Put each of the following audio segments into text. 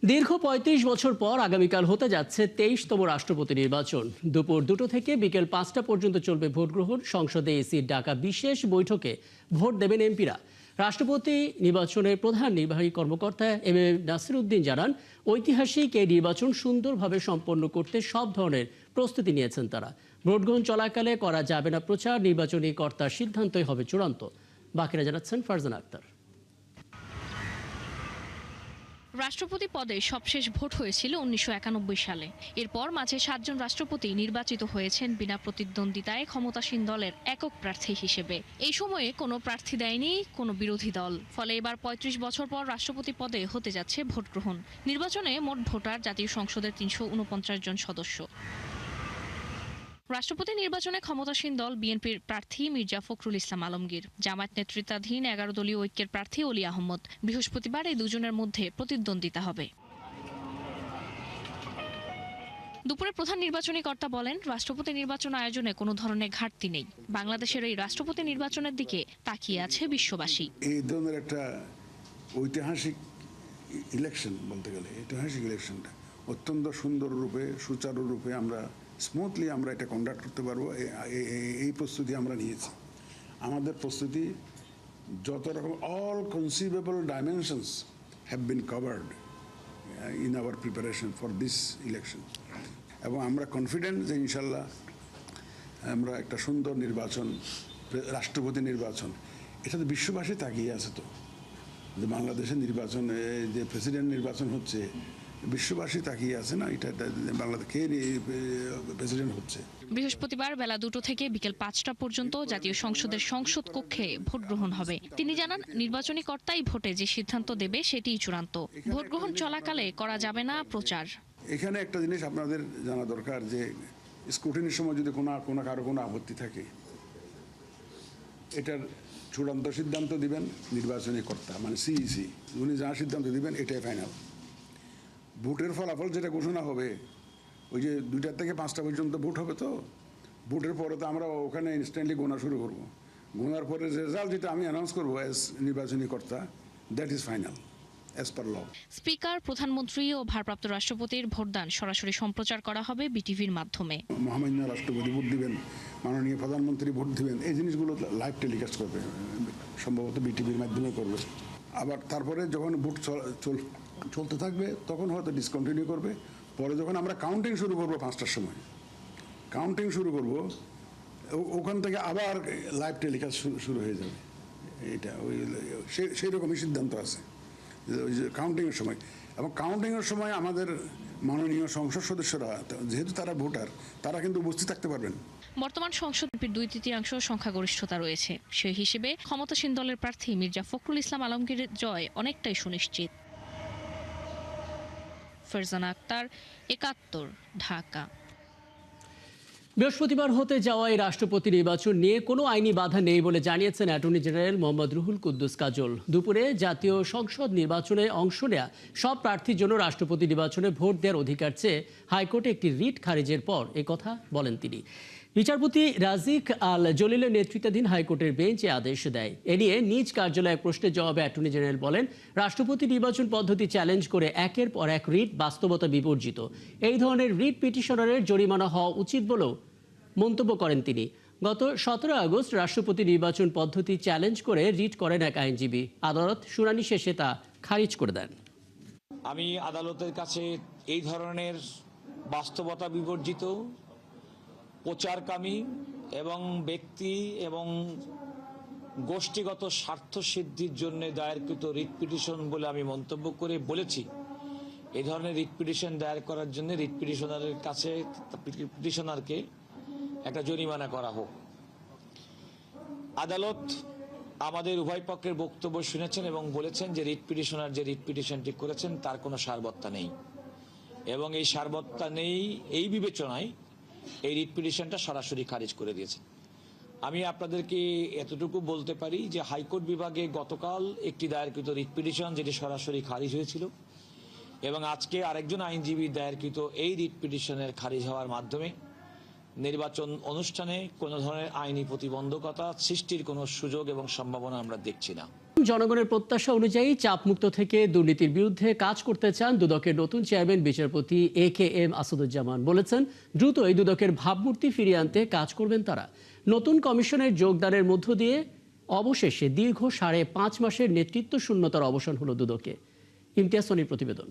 দীর্ঘ ৩৫ বছর পর আগামীকাল হতে যাচ্ছে ২৩তম রাষ্ট্রপতি নির্বাচন। দুপুর ২টো থেকে বিকেল ৫টা পর্যন্ত চলবে ভোট গ্রহণ। সংসদে এসির ডাকা বিশেষ বৈঠকে ভোট দেবেন এমপিরা। রাষ্ট্রপতি নির্বাচনের প্রধান নির্বাহী কর্মকর্তা এম এম নাসির উদ্দিন জানান, ঐতিহাসিক এই নির্বাচন সুন্দরভাবে সম্পন্ন করতে সব ধরনের প্রস্তুতি নিয়েছেন তারা। ভোট গ্রহণ চলাকালে করা যাবে না প্রচার, নির্বাচনী কর্তার সিদ্ধান্তই হবে চূড়ান্ত। বাকিরা জানাচ্ছেন ফারজানা আক্তার। রাষ্ট্রপতি পদে সবশেষ ভোট হয়েছিল ১৯৯১ সালে। এরপর মাঝে ৭ জন রাষ্ট্রপতি নির্বাচিত হয়েছেন বিনা প্রতিদ্বন্দ্বিতায় ক্ষমতাসীন দলের একক প্রার্থী হিসেবে। এই সময়ে কোনো প্রার্থী দেয়নি কোনো বিরোধী দল। ফলে এবার ৩৫ বছর পর রাষ্ট্রপতি পদে হতে যাচ্ছে ভোট গ্রহণ। নির্বাচনে মোট ভোটার জাতীয় সংসদের ৩৪৯ জন সদস্য। রাষ্ট্রপতি নির্বাচনে ক্ষমতাসীন দল বিএনপির প্রার্থী মির্জা ফখরুল ইসলাম আলমগীর, জামায়াত নেতৃত্বাধীন ১১ দলীয় ঐক্যের প্রার্থী অলি আহমদ। বৃহস্পতিবার এই দুজনের মধ্যে প্রতিদ্বন্দ্বিতা হবে। দুপুরে প্রধান নির্বাচনী কর্তা বলেন, রাষ্ট্রপতি নির্বাচন আয়োজনে কোনো ধরনের ঘাটতি নেই। বাংলাদেশের এই রাষ্ট্রপতি নির্বাচনের দিকে তাকিয়ে আছে বিশ্ববাসী। এই ধরনের একটা ঐতিহাসিক ইলেকশন বলতে গেলে, ঐতিহাসিক ইলেকশনটা অত্যন্ত সুন্দর রূপে সুচারু রূপে আমরা স্মুথলি আমরা এটা কন্ডাক্ট করতে পারবো, এই প্রস্তুতি আমরা নিয়েছি। আমাদের প্রস্তুতি যত রকম all কনসিভেবল dimensions have been covered in our preparation for this election. এবং আমরা কনফিডেন্ট যে ইনশাল্লাহ আমরা একটা সুন্দর নির্বাচন, রাষ্ট্রপতি নির্বাচন, এটা তো বিশ্ববাসী তাকিয়ে আছে। তো যে বাংলাদেশের নির্বাচন, যে প্রেসিডেন্ট নির্বাচন হচ্ছে, বিশ্ববাসী তাকিয়ে আছে না, এটা বাংলাদেশ কে প্রেসিডেন্ট হচ্ছে। বৃহস্পতিবার বেলা ২টো থেকে বিকেল ৫টা পর্যন্ত জাতীয় সংসদের সংসদ কক্ষে ভোট গ্রহণ হবে। তিনি জানান, নির্বাচনী কর্তাই ভোটে যে সিদ্ধান্ত দেবে সেটিই চূড়ান্ত। ভোট গ্রহণ চলাকালে করা যাবে না প্রচার। এখানে একটা জিনিস আপনাদের জানা দরকার যে স্ক্রুটিনির সময় যদি কারো কোনো আপত্তি থাকে, এটার চূড়ান্ত সিদ্ধান্ত দিবেন নির্বাচনী কর্তা, মানে সিইসি। উনি যা সিদ্ধান্ত দিবেন এটাই ফাইনাল। ভোটের ফলাফল যেটা ঘোষণা হবে, ওই যে ২টা থেকে ৫টা পর্যন্ত ভোট হবে, তো ভোটের পরে তো আমরা ওখানে ইনস্ট্যান্টলি গোনা শুরু করব। গোনার পরে রেজাল্ট যেটা আমি অ্যানাউন্স করবো অ্যাজ নির্বাচনী কর্তা, that is final as per law. Speaker, প্রধানমন্ত্রী ও ভারপ্রাপ্ত রাষ্ট্রপতির ভোটদান সরাসরি সম্প্রচার করা হবে বিটিভির মাধ্যমে। মহামান্য রাষ্ট্রপতি ভোট দিবেন, মাননীয় প্রধানমন্ত্রী ভোট দিবেন, এই জিনিসগুলো লাইভ টেলিকাস্ট করবে, সম্ভবত বিটিভির মাধ্যমে করবে। আবার তারপরে যখন ভোট চলতে থাকবে তখন হয়তো ডিসকন্টিনিউ করবে। পরে যখন আমরা কাউন্টিং শুরু করবো ৫টার সময়, কাউন্টিং শুরু করব, ওখান থেকে আবার লাইভ টেলিকাস্ট শুরু হয়ে যাবে। এটা ওই সেই রকমই সিদ্ধান্ত আছে ওই যে কাউন্টিংয়ের সময়। এবং কাউন্টিংয়ের সময় আমাদের মাননীয় সংসদ সদস্যরা, যেহেতু তারা ভোটার, তারা কিন্তু উপস্থিত থাকতে পারবেন। বর্তমান সংসদের ২/৩ সংখ্যাগরিষ্ঠতা রয়েছে। সেই হিসেবে ক্ষমতাসীন দলের প্রার্থী মির্জা ফখরুল ইসলাম আলমগীরের জয় অনেকটাই সুনিশ্চিত। ফারজানা আক্তার, ৭১, ঢাকা। বৃহস্পতিবার হতে যাওয়া এই রাষ্ট্রপতি নির্বাচন নিয়ে কোনো আইনি বাধা নেই বলে জানিয়েছেন অ্যাটর্নি জেনারেল মোহাম্মদ রুহুল কুদ্দুস কাজল। দুপুরে জাতীয় সংসদ নির্বাচনে অংশ নেয়া সব প্রার্থীর জন্য রাষ্ট্রপতি নির্বাচনে ভোট দেওয়ার অধিকার চেয়ে হাইকোর্টে একটি রিট খারিজের পর কথা বলেন তিনি। বিচারপতি রাজিক আল জলিলের নেতৃত্বাধীন হাইকোর্টের বেঞ্চ আদেশ দেয়। এ নিয়ে নিজ কার্যালয়ে প্রশ্নের জবাবে অ্যাটর্নি জেনারেল বলেন, রাষ্ট্রপতি নির্বাচন পদ্ধতি চ্যালেঞ্জ করে একের পর এক রিট বাস্তবতা বিবর্জিত। এই ধরনের রিট পিটিশনারের জরিমানা হওয়া উচিত বলেও মন্তব্য করেন তিনি। গত ১৭ আগস্ট রাষ্ট্রপতি নির্বাচন পদ্ধতি চ্যালেঞ্জ করে রিট করেন এক আইনজীবী। আদালত শুনানি শেষে তা খারিজ করে দেন। আমি আদালতের কাছে এই ধরনের বাস্তবতা বিবর্জিত, প্রচারকামী এবং ব্যক্তি এবং গোষ্ঠীগত স্বার্থ সিদ্ধির জন্য দায়েরকৃত রিট পিটিশন বলে আমি মন্তব্য করে বলেছি, এই ধরনের রিট পিটিশন দায়ের করার জন্য রিট পিটিশনারের কাছে পিটিশনারকে একটা জরিমানা করা হোক। আদালত আমাদের উভয় পক্ষের বক্তব্য শুনেছেন এবং বলেছেন যে রিট পিটিশনার যে রিট পিটিশনটি করেছেন তার কোনো সারবত্তা নেই, এবং এই সারবত্তা নেই এই বিবেচনায় এই রিট পিটিশনটা সরাসরি খারিজ করে দিয়েছেন। আমি আপনাদেরকে এতটুকু বলতে পারি যে হাইকোর্ট বিভাগে গতকাল একটি দায়েরকৃত রিট পিটিশন যেটি সরাসরি খারিজ হয়েছিল, এবং আজকে আরেকজন আইনজীবী দায়েরকৃত এই রিট পিটিশনের খারিজ হওয়ার মাধ্যমে নির্বাচন অনুষ্ঠানে কোনো ধরনের আইনি প্রতিবন্ধকতা সৃষ্টির কোনো সুযোগ এবং সম্ভাবনা আমরা দেখছি না। জনগণের প্রত্যাশা অনুযায়ী চাপমুক্ত থেকে দুর্নীতির বিরুদ্ধে কাজ করতে চান দুদকের নতুন চেয়ারম্যান বিচারপতি AKM আসাদুজ্জামান। বলেছেন, দ্রুতই দুদকের ভাবমূর্তি ফিরিয়ে আনতে কাজ করবেন তারা। নতুন কমিশনের যোগদানের মধ্য দিয়ে অবশেষে দীর্ঘ 5.5 মাসের নেতৃত্ব শূন্যতার অবসান হলো দুদকে। ইমতিয়াজ সোনির প্রতিবেদন।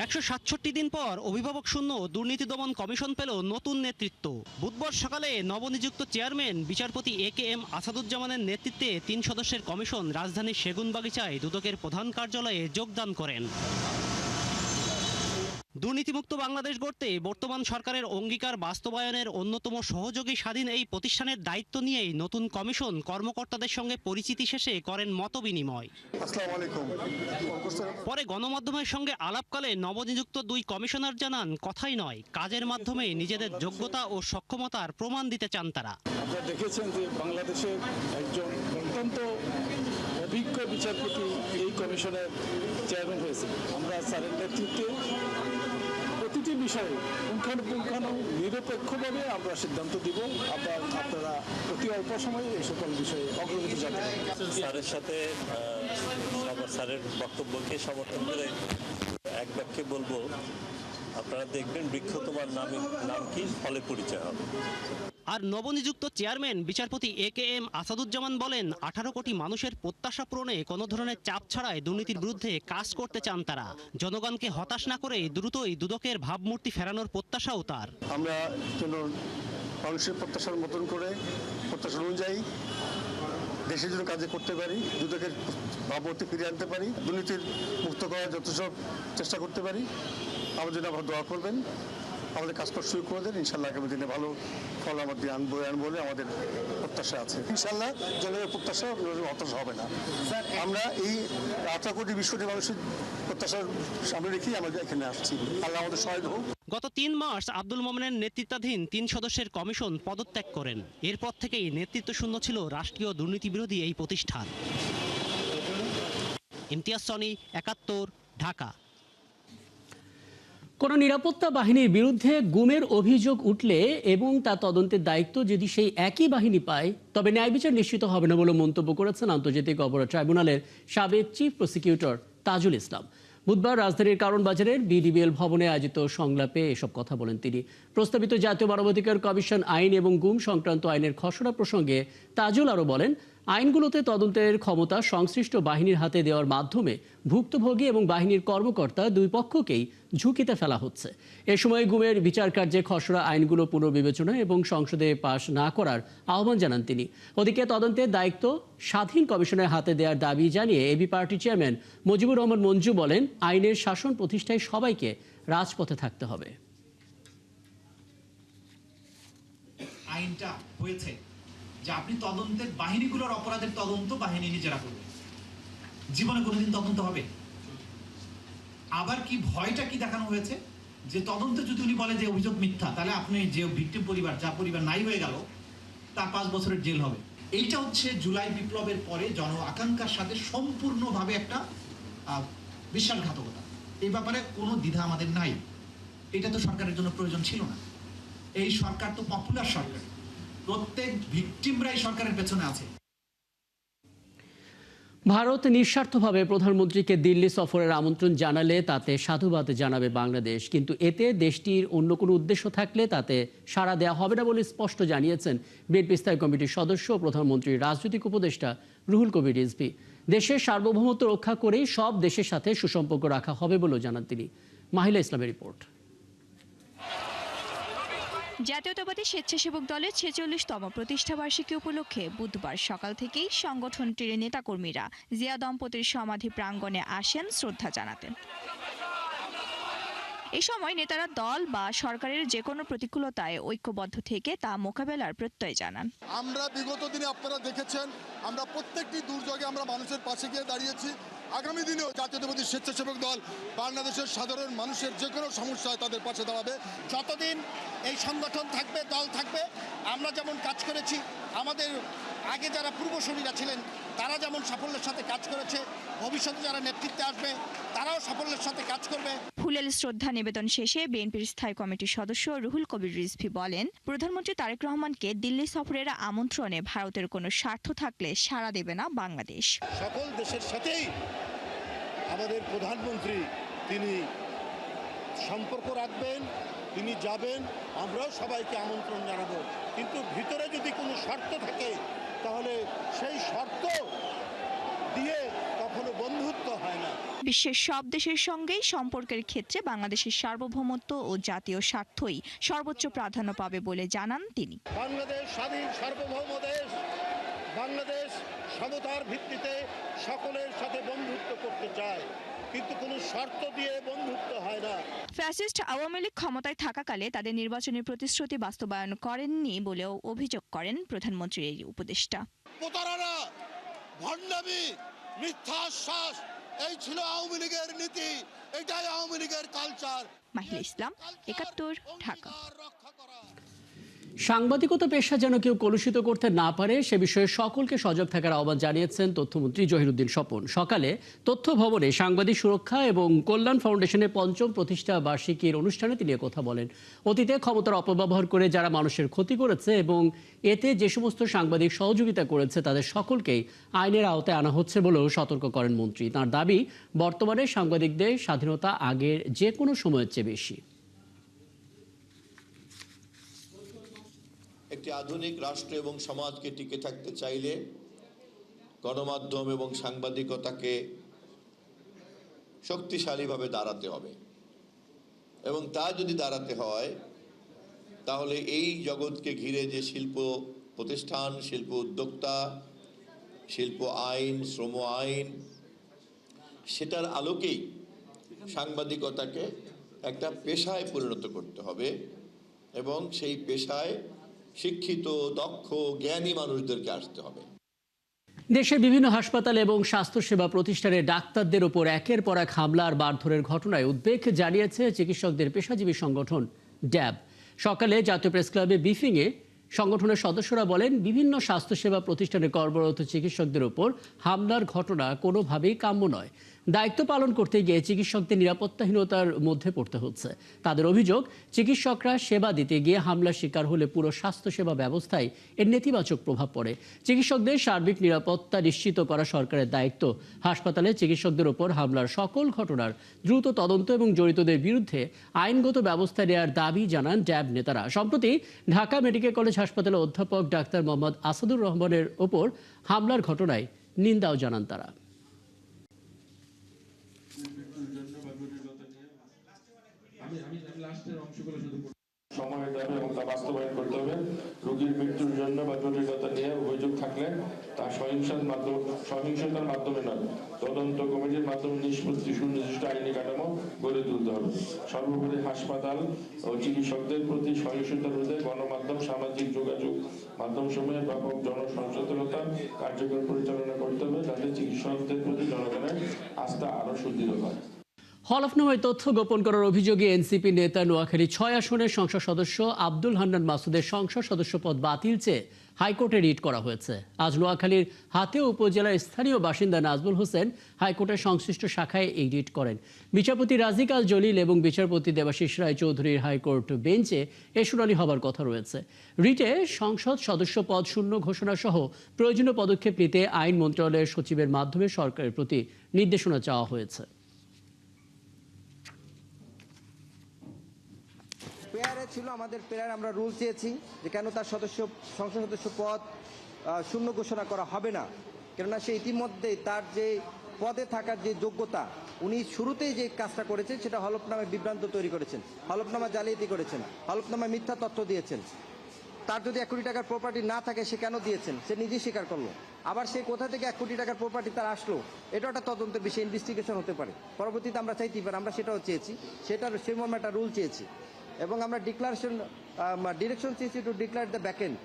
167 দিন পর অভিভাবক শূন্য দুর্নীতি দমন কমিশন পেল নতুন নেতৃত্ব। বুধবার সকালে নবনিযুক্ত চেয়ারম্যান বিচারপতি AKM আসাদুজ্জামানের নেতৃত্বে 3 সদস্যের কমিশন রাজধানীর সেগুনবাগিচায় দুদকের প্রধান কার্যালয়ে যোগদান করেন। দুর্নীতিমুক্ত বাংলাদেশ গড়তে বর্তমান সরকারের অঙ্গীকার বাস্তবায়নের অন্যতম সহযোগী স্বাধীন এই প্রতিষ্ঠানের দায়িত্ব নিয়েই নতুন কমিশন কর্মকর্তাদের সঙ্গে পরিচিতি শেষে করেন মতবিনিময়। পরে গণমাধ্যমের সঙ্গে আলাপকালে নবনিযুক্ত 2 কমিশনার জানান, কথাই নয় কাজের মাধ্যমে নিজেদের যোগ্যতা ও সক্ষমতার প্রমাণ দিতে চান তারা। আপনারা দেখেছেন যে বাংলাদেশের একজন অত্যন্ত অভিজ্ঞ বিচারপতি এই কমিশনের চেয়ারম্যান হয়েছে। আমরা স্যারের নেতৃত্বে প্রতিটি বিষয়ে পুঙ্খানুপুঙ্খানু নিরপেক্ষভাবে আমরা সিদ্ধান্ত দিব। আপনারা অতি অল্প সময়ে এই সকল বিষয়ে অগ্রগতি জানান। স্যারের সাথে স্যারের বক্তব্যকে সমর্থন করে এক বাক্যে বলবো, আপনারা দেখবেন বৃক্ষ তোমার নাম কি, ফলে পরিচয় হবে। আর নবনিযুক্ত চেয়ারম্যান বিচারপতি AKM আসাদুজ্জামান বলেন, 18 কোটি মানুষের প্রত্যাশা পূরণে কোনো ধরনের চাপ ছাড়াই দুর্নীতির বিরুদ্ধে কাজ করতে চান তারা। জনগণকে হতাশ না করে দ্রুতই দুদকের ভাবমূর্তি ফেরানোর প্রত্যাশাও তার। আমরা যেন মানুষের প্রত্যাশার মতন করে প্রত্যাশা অনুযায়ী দেশের জন্য কাজে করতে পারি, দুদকের ভাবমূর্তি ফিরিয়ে আনতে পারি, দুর্নীতির মুক্ত করার যথেষ্ট চেষ্টা করতে পারি। আমার জন্য আপনারা দোয়া করবেন, আমাদের কাজ করা শুরু করে দেন। ইনশাল্লাহ আগামী দিনে ভালো ফল আমাদের আনবো বলে আমাদের প্রত্যাশা আছে। ইনশাল্লাহ জনগণের প্রত্যাশা হতাশ হবে না। আমরা এই 18 কোটি 20 কোটি মানুষের প্রত্যাশার সামনে রেখেই আমরা এখানে আসছি। আল্লাহ আমাদের সহায় হোক। গত 3 মার্চ আব্দুল মোমেনের নেতৃত্বাধীন 3 সদস্যের কমিশন পদত্যাগ করেন। এরপর থেকেই নেতৃত্ব শূন্য ছিল রাষ্ট্রীয় দুর্নীতি বিরোধী এই প্রতিষ্ঠান। ইমতিয়াজ সোনি, 71, ঢাকা। কোন নিরাপত্তা বাহিনীর বিরুদ্ধে গুমের অভিযোগ উঠলে এবং তা তদন্তের দায়িত্ব যদি সেই একই বাহিনী পায়, তবে ন্যায় বিচার নিশ্চিত হবে না বলে মন্তব্য করেছেন আন্তর্জাতিক অপরাধ ট্রাইব্যুনালের সাবেক চিফ প্রসিকিউটর তাজুল ইসলাম। বুধবার রাজধানীর কারণ বাজারের BDBL ভবনে আয়োজিত সংলাপে এসব কথা বলেন তিনি। প্রস্তাবিত জাতীয় মানবাধিকার কমিশন আইন এবং গুম সংক্রান্ত আইনের খসড়া প্রসঙ্গে তাজুল আরও বলেন, আইনগুলোতে তদন্তের ক্ষমতা সংশ্লিষ্ট বাহিনীর হাতে দেওয়ার মাধ্যমে ভুক্তভোগী এবং বাহিনীর কর্মকর্তা 2 পক্ষকেই ঝুঁকিতে ফেলা হচ্ছে। এ সময় গুমের বিচার কার্যে খসড়া আইনগুলো পুনর্বিবেচনা এবং সংসদে পাশ না করার আহ্বান জানান তিনি। ওদিকে তদন্তের দায়িত্ব স্বাধীন কমিশনের হাতে দেওয়ার দাবি জানিয়ে AB party chairman Mujibur Rahman Manju বলেন, আইনের শাসন প্রতিষ্ঠায় সবাইকে রাজপথে থাকতে হবে। আইনটা হয়েছে যে আপনি তদন্তের বাহিনীগুলোর অপরাধের তদন্ত বাহিনী নিজেরা করবে, জীবনে কোনোদিন তদন্ত হবে। আবার কি ভয়টা কি দেখানো হয়েছে যে তদন্তে যদি উনি বলে যে অভিযোগ মিথ্যা, তাহলে আপনি যে ভিকটিম পরিবার, যা পরিবার নাই হয়ে গেল, তার 5 বছরের জেল হবে। এইটা হচ্ছে জুলাই বিপ্লবের পরে জন আকাঙ্ক্ষার সাথে সম্পূর্ণভাবে একটা বিশ্বাসঘাতকতা। এই ব্যাপারে কোনো দ্বিধা আমাদের নাই। এটা তো সরকারের জন্য প্রয়োজন ছিল না। এই সরকার তো পপুলার সরকার, প্রত্যেক ভিকটিমরাই সরকারের পেছনে আছে। ভারত নিঃস্বার্থভাবে প্রধানমন্ত্রীকে দিল্লি সফরের আমন্ত্রণ জানালে তাতে সাধুবাদ জানাবে বাংলাদেশ, কিন্তু এতে দেশটির অন্য কোনো উদ্দেশ্য থাকলে তাতে সাড়া দেওয়া হবে না বলে স্পষ্ট জানিয়েছেন বিএনপি স্থায়ী কমিটির সদস্য প্রধানমন্ত্রীর রাজনৈতিক উপদেষ্টা রুহুল কবির রিজভী। দেশের সার্বভৌমত্ব রক্ষা করেই সব দেশের সাথে সুসম্পর্ক রাখা হবে বলেও জানান তিনি। মাহিলা ইসলামের রিপোর্ট। জাতীয়তাবাদী স্বেচ্ছাসেবক দলের 46তম প্রতিষ্ঠাবার্ষিকী উপলক্ষে বুধবার সকাল থেকেই সংগঠনটির নেতাকর্মীরা জিয়া দম্পতির সমাধি প্রাঙ্গণে আসেন শ্রদ্ধা জানাতে। এই সময় নেতারা দল বা সরকারের যে কোনো প্রতিকূলতায় ঐক্যবদ্ধ থেকে তা মোকাবেলার প্রত্যয় জানান। আমরা বিগত দিনে আপনারা দেখেছেন, আমরা প্রত্যেকটি দুর্যোগে আমরা মানুষের পাশে গিয়ে দাঁড়িয়েছি। আগামী দিনেও জাতীয়তাবাদী স্বেচ্ছাসেবক দল বাংলাদেশের সাধারণ মানুষের যে কোনো সমস্যায় তাদের পাশে দাঁড়াবে। যতদিন এই সংগঠন থাকবে, দল থাকবে, আমরা যেমন কাজ করেছি, আমাদের আগে যারা পূর্বসূরীরা ছিলেন তারা যেমন সাফল্যের সাথে কাজ করেছে, ভবিষ্যতে যারা নেতৃত্বে আসবে তারাও সাফল্যের সাথে কাজ করবে। ফুলেল শ্রদ্ধা নিবেদন শেষে বিএনপির স্থায়ী কমিটির সদস্য রুহুল কবির রিজভী বলেন, প্রধানমন্ত্রী তারেক রহমানকে দিল্লি সফরের আমন্ত্রণে ভারতের কোনো স্বার্থ থাকলে সাড়া দেবে না বাংলাদেশ। সকল দেশের সাথেই আমাদের প্রধানমন্ত্রী তিনি সম্পর্ক রাখবেন, তিনি যাবেন, আমরাও সবাইকে আমন্ত্রণ জানাবো। কিন্তু ভিতরে যদি কোনো শর্ত থাকে তাহলে সেই শর্ত দিয়ে কখনো বন্ধুত্ব হয় না। বিশ্বের সব দেশের সঙ্গেই সম্পর্কের ক্ষেত্রে বাংলাদেশের সার্বভৌমত্ব ও জাতীয় স্বার্থই সর্বোচ্চ প্রাধান্য পাবে বলে জানান তিনি। বাংলাদেশ স্বাধীন সার্বভৌম দেশ, বাংলাদেশ সমতার ভিত্তিতে সকলের সাথে বন্ধুত্ব করতে চায়, কিন্তু কোনো শর্ত দিয়ে বন্ধুত্ব হয় না। ফ্যাসিস্ট আওয়ামী লীগ ক্ষমতায় থাকাকালে তাদের নির্বাচনী প্রতিশ্রুতি বাস্তবায়ন করেননি বলেও অভিযোগ করেন প্রধানমন্ত্রীর এই উপদেষ্টা। প্রতারণা, ভণ্ডামি, মিথ্যা আশ্বাস, এই ছিল আওয়ামী লীগের নীতি, এটাই আওয়ামী লীগের কালচার। মাহিলা ইসলাম, ৭১, ঢাকা। সাংবাদিকতা পেশা যেন কেউ কলুষিত করতে না পারে সে বিষয়ে সকলকে সজাগ থাকার আহ্বান জানিয়েছেন তথ্যমন্ত্রী জহিরুদ্দিন স্বপন। সকালে তথ্য ভবনে সাংবাদিক সুরক্ষা এবং কল্যাণ ফাউন্ডেশনের ৫ম প্রতিষ্ঠা বার্ষিকীর অনুষ্ঠানে তিনি কথা বলেন। অতীতে ক্ষমতার অপব্যবহার করে যারা মানুষের ক্ষতি করেছে এবং এতে যে সমস্ত সাংবাদিক সহযোগিতা করেছে তাদের সকলকেই আইনের আওতায় আনা হচ্ছে বলেও সতর্ক করেন মন্ত্রী। তার দাবি, বর্তমানে সাংবাদিকদের স্বাধীনতা আগের যে কোনো সময়ের চেয়ে বেশি। একটি আধুনিক রাষ্ট্র এবং সমাজকে টিকে থাকতে চাইলে গণমাধ্যম এবং সাংবাদিকতাকে শক্তিশালীভাবে দাঁড়াতে হবে, এবং তা যদি দাঁড়াতে হয় তাহলে এই জগৎকে ঘিরে যে শিল্প প্রতিষ্ঠান, শিল্প উদ্যোক্তা, শিল্প আইন, শ্রম আইন, সেটার আলোকেই সাংবাদিকতাকে একটা পেশায় পরিণত করতে হবে এবং সেই পেশায় শিক্ষিত, দক্ষ, জ্ঞানী মানুষদেরকে আসতে হবে। দেশের বিভিন্ন হাসপাতাল এবং স্বাস্থ্যসেবা প্রতিষ্ঠানে ডাক্তারদের উপর একের পর এক হামলা আর মারধরের ঘটনায় উদ্বেগ জানিয়েছে চিকিৎসকদের পেশাজীবী সংগঠন ড্যাব। সকালে জাতীয় প্রেস ক্লাবে ব্রিফিংয়ে সংগঠনের সদস্যরা বলেন, বিভিন্ন স্বাস্থ্যসেবা প্রতিষ্ঠানে কর্মরত চিকিৎসকদের উপর হামলার ঘটনা কোনোভাবেই কাম্য নয়। দায়িত্ব পালন করতে গিয়ে চিকিৎসকদের নিরাপত্তাহীনতার মধ্যে পড়তে হচ্ছে। তাদের অভিযোগ, চিকিৎসকরা সেবা দিতে গিয়ে হামলার শিকার হলে পুরো স্বাস্থ্যসেবা ব্যবস্থায় এর নেতিবাচক প্রভাব পড়ে। চিকিৎসকদের সার্বিক নিরাপত্তা নিশ্চিত করা সরকারের দায়িত্ব। হাসপাতালে চিকিৎসকদের উপর হামলার সকল ঘটনার দ্রুত তদন্ত এবং জড়িতদের বিরুদ্ধে আইনগত ব্যবস্থা নেওয়ার দাবি জানান ড্যাব নেতারা। সম্প্রতি ঢাকা মেডিকেল কলেজ হাসপাতালে অধ্যাপক ডাক্তার মোহাম্মদ আসাদুর রহমানের ওপর হামলার ঘটনায় নিন্দাও জানান তারা। সময় দেবে এবং তা বাস্তবায়ন করতে হবে। রোগীর মৃত্যুর জন্য বা জটিলতা নিয়ে অভিযোগ থাকলে তা সহিংসতার মাধ্যমে নয়, তদন্ত কমিটির মাধ্যমে নিষ্পত্তি সুনির্দিষ্ট আইনি কাঠামো গড়ে তুলতে হবে। সর্বোপরি হাসপাতাল ও চিকিৎসকদের প্রতি সহিংসতা রোধে গণমাধ্যম, সামাজিক যোগাযোগ মাধ্যমসমূহের ব্যাপক জনসচেতনতা কার্যকর পরিচালনা করতে হবে, যাতে চিকিৎসকদের প্রতি জনগণের আস্থা আরও সুদৃঢ় হয়। হলফনামায় তথ্য গোপন করার অভিযোগে এনসিপি নেতা নোয়াখালী ৬ আসনের সংসদ সদস্য আব্দুল হান্নান মাসুদের সংসদ সদস্য পদ বাতিল চেয়ে হাইকোর্টে রিট করা হয়েছে। আজ নোয়াখালীর হাতিয়া উপজেলার স্থানীয় বাসিন্দা নাজমুল হোসেন হাইকোর্টের সংশ্লিষ্ট শাখায় এই রিট করেন। বিচারপতি রাজিক আল জলিল এবং বিচারপতি দেবাশিস রায় চৌধুরীর হাইকোর্ট বেঞ্চে এ শুনানি হবার কথা রয়েছে। রিটে সংসদ সদস্য পদ শূন্য ঘোষণা সহ প্রয়োজনীয় পদক্ষেপ নিতে আইন মন্ত্রণালয়ের সচিবের মাধ্যমে সরকারের প্রতি নির্দেশনা চাওয়া হয়েছে। পেয়ারে ছিল আমাদের পেয়ার, আমরা রুল চেয়েছি যে কেন তার সংসদ সদস্য পদ শূন্য ঘোষণা করা হবে না, কেননা সে ইতিমধ্যে তার যে পদে থাকার যে যোগ্যতা, উনি শুরুতেই যে কাজটা করেছেন সেটা হলফনামায় বিভ্রান্ত তৈরি করেছেন, হলফনামা জালিয়াতি করেছেন, হলফনামায় মিথ্যা তথ্য দিয়েছেন। তার যদি ১ কোটি টাকার প্রপার্টি না থাকে সে কেন দিয়েছেন সে নিজেই স্বীকার করলো। আবার সে কোথা থেকে ১ কোটি টাকার প্রপার্টি তার আসলো, এটা একটা তদন্তের বিষয়ে ইনভেস্টিগেশন হতে পারে। পরবর্তীতে আমরা চাইতেই পারি, আমরা সেটাও চেয়েছি, সেটার সেই মর্মে একটা রুল চেয়েছি এবং আমরা ডিরেকশন চেয়েছি to declare the backend.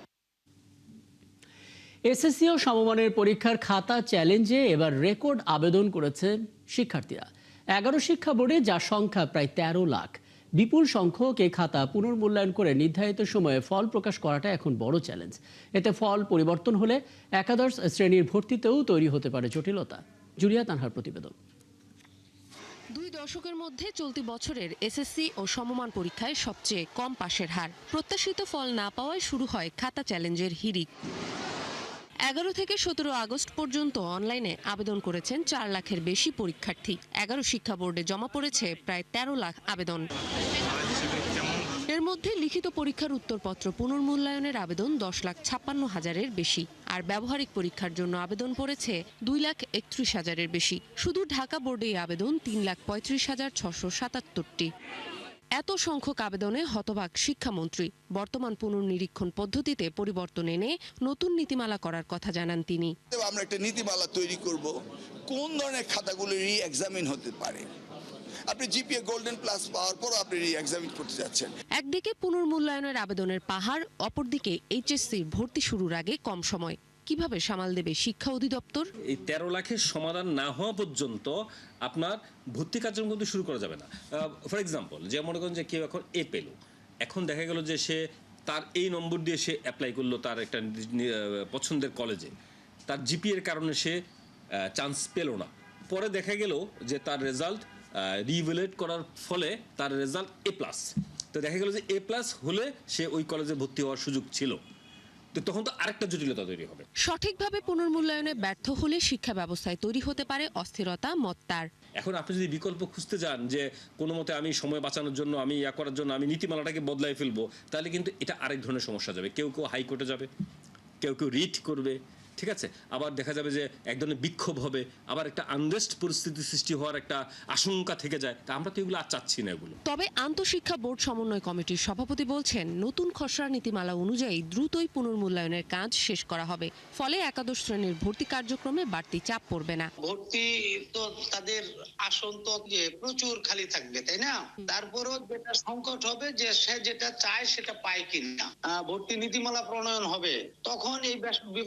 SSC ও সমমানের পরীক্ষার খাতা চ্যালেঞ্জে এবার রেকর্ড আবেদন করেছেন শিক্ষার্থীরা। 11 শিক্ষা বোর্ডে যার সংখ্যা প্রায় ১৩ লাখ। বিপুল সংখ্যক এই খাতা পুনর্মূল্যায়ন করে নির্ধারিত সময়ে ফল প্রকাশ করাটা এখন বড় চ্যালেঞ্জ। এতে ফল পরিবর্তন হলে একাদশ শ্রেণীর ভর্তিতেও তৈরি হতে পারে জটিলতা। জুলিয়া তানহার প্রতিবেদন। 2 দশকের মধ্যে চলতি বছরের এসএসসি ও সমমান পরীক্ষায় সবচেয়ে কম পাশের হার। প্রত্যাশিত ফল না পাওয়ায় শুরু হয় খাতা চ্যালেঞ্জের হিড়িক। 11 থেকে 17 আগস্ট পর্যন্ত অনলাইনে আবেদন করেছেন 4 লাখের বেশি পরীক্ষার্থী। 11 শিক্ষা বোর্ডে জমা পড়েছে প্রায় 13 লাখ আবেদন। এর মধ্যে লিখিত পরীক্ষার উত্তরপত্র পুনর্মূল্যায়নের আবেদন 10,56,000-এর বেশি, আর ব্যবহারিক পরীক্ষার জন্য আবেদন পড়েছে 2,31,000-এর বেশি। শুধু ঢাকা বোর্ডে আবেদন 3,35,677টি। এত সংখ্যক আবেদনে হতবাক শিক্ষামন্ত্রী। বর্তমান পুনর্নিরীক্ষণ পদ্ধতিতে পরিবর্তন এনে নতুন নীতিমালা করার কথা জানান তিনি। আমরা একটা নীতিমালা তৈরি করব, কোন ধরনের খাতাগুলো রি এক্সামিন হতে পারে। আপনি জিপিএ গোল্ডেন প্লাস পাওয়ার পর আপনি রি এক্সামিন করতে যাচ্ছেন। একদিকে পুনর্মূল্যায়নের আবেদনের পাহাড়, অপরদিকে এইচএসসির ভর্তি শুরুর আগে কম সময়। কিভাবে সামাল দেবে শিক্ষা অধিদপ্তর? এই 13 লাখের সমাধান না হওয়া পর্যন্ত আপনার ভর্তি কার্যক্রম কিন্তু শুরু করা যাবে না। ফর এক্সাম্পল, যে মনে করেন যে কেউ এখন এ পেল, এখন দেখা গেল যে সে তার এই নম্বর দিয়ে সে অ্যাপ্লাই করলো তার একটা পছন্দের কলেজে, তার জিপিএর কারণে সে চান্স পেল না। পরে দেখা গেল যে তার রেজাল্ট রিভ্যালুয়েট করার ফলে তার রেজাল্ট A+। তো দেখা গেল যে A+ হলে সে ওই কলেজে ভর্তি হওয়ার সুযোগ ছিল। তখন তো আরেকটা জটিলতা তৈরি হবে। সঠিকভাবে পুনর্মূল্যায়নে ব্যর্থ হলে শিক্ষা ব্যবস্থায় তৈরি হতে পারে অস্থিরতা, মত্তার। এখন আপনি যদি বিকল্প খুঁজতে যান যে কোনো মতে আমি সময় বাঁচানোর জন্য, আমি করার জন্য আমি নীতিমালাটাকে বদলাই ফেলবো, তাহলে কিন্তু এটা আরেক ধরনের সমস্যা যাবে। কেউ হাইকোর্টে যাবে, কেউ রিট করবে, ঠিক আছে। আবার দেখা যাবে যে এক ধরনের বিক্ষোভ হবে, আবার একটা আনরেস্ট পরিস্থিতি সৃষ্টি হওয়ার একটা আশঙ্কা থেকে যায়। তা আমরা তো এগুলো আর চাচ্ছি না এগুলো। তবে আন্তঃশিক্ষা বোর্ড সমন্বয় কমিটির সভাপতি বলছেন, নতুন খসড়া নীতিমালা অনুযায়ী দ্রুতই পুনর্মূল্যায়নের কাজ শেষ করা হবে। ফলে একাদশ শ্রেণীর ভর্তি কার্যক্রমে বাড়তি চাপ পড়বে না। ভর্তি তো তাদের আসন তো যে প্রচুর খালি থাকবে, তাই না? তারপরও যেটা সংকট হবে যে সে যেটা চায় সেটা পায় কিনা। ভর্তি নীতিমালা প্রণয়ন হবে, তখন এই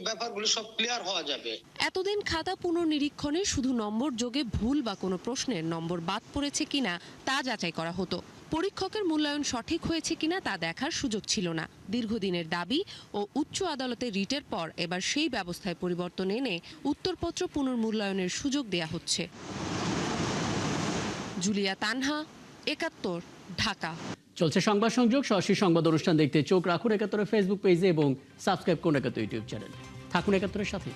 ব্যাপারগুলো সব ক্লিয়ার হওয়া যাবে। এতদিন খাতা পুনর্নিরীক্ষণে শুধু নম্বর যোগে ভুল বা কোনো প্রশ্নের নম্বর বাদ পড়েছে কিনা তা যাচাই করা হতো। পরীক্ষকের মূল্যায়ন সঠিক হয়েছে কিনা তা দেখার সুযোগ ছিল না। দীর্ঘদিনের দাবি ও উচ্চ আদালতে রিটের পর এবার সেই ব্যবস্থায় পরিবর্তন এনে উত্তরপত্র পুনর্মূল্যায়নের সুযোগ দেয়া হচ্ছে। জুলিয়া তানহা, 71, ঢাকা। চলছে সংবাদ সংযোগ। সরাসরি সংবাদ অনুষ্ঠান দেখতে চোখ রাখুন 71 ফেসবুক পেজে এবং সাবস্ক্রাইব করুন 71 ইউটিউব চ্যানেল। থাকুন 71-এর সাথে।